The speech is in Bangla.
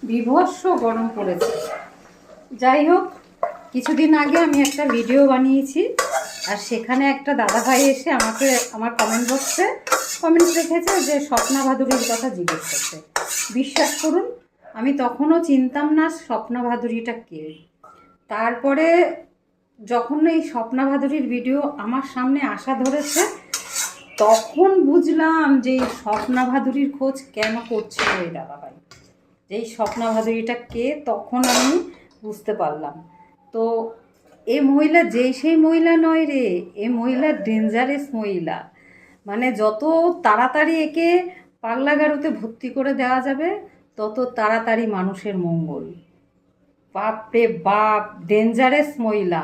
বিভৎস গরম পড়েছে। যাই হোক, কিছুদিন আগে আমি একটা ভিডিও বানিয়েছি, আর সেখানে একটা দাদাভাই এসে আমাকে আমার কমেন্ট বক্সে কমেন্ট রেখেছে যে স্বপ্না ভাদুরীর কথা জিজ্ঞেস করতে। বিশ্বাস করুন, আমি তখনও চিনতাম না স্বপ্না ভাদুরীটা কে। তারপরে যখন এই স্বপ্না ভাদুরীর ভিডিও আমার সামনে আসা ধরেছে, তখন বুঝলাম যে এই স্বপ্না ভাদুরীর খোঁজ কেন করছিল এই দাদাভাই, যে এই স্বপ্না ভাদুরীটা কে, তখন আমি বুঝতে পারলাম। তো এ মহিলা যেই সেই মহিলা নয় রে, এ মহিলা ডেঞ্জারাস মহিলা। মানে যত তাড়াতাড়ি একে পাগলাগারুতে ভর্তি করে দেওয়া যাবে তত তাড়াতাড়ি মানুষের মঙ্গল। বাপ রে বাপ, ডেঞ্জারাস মহিলা।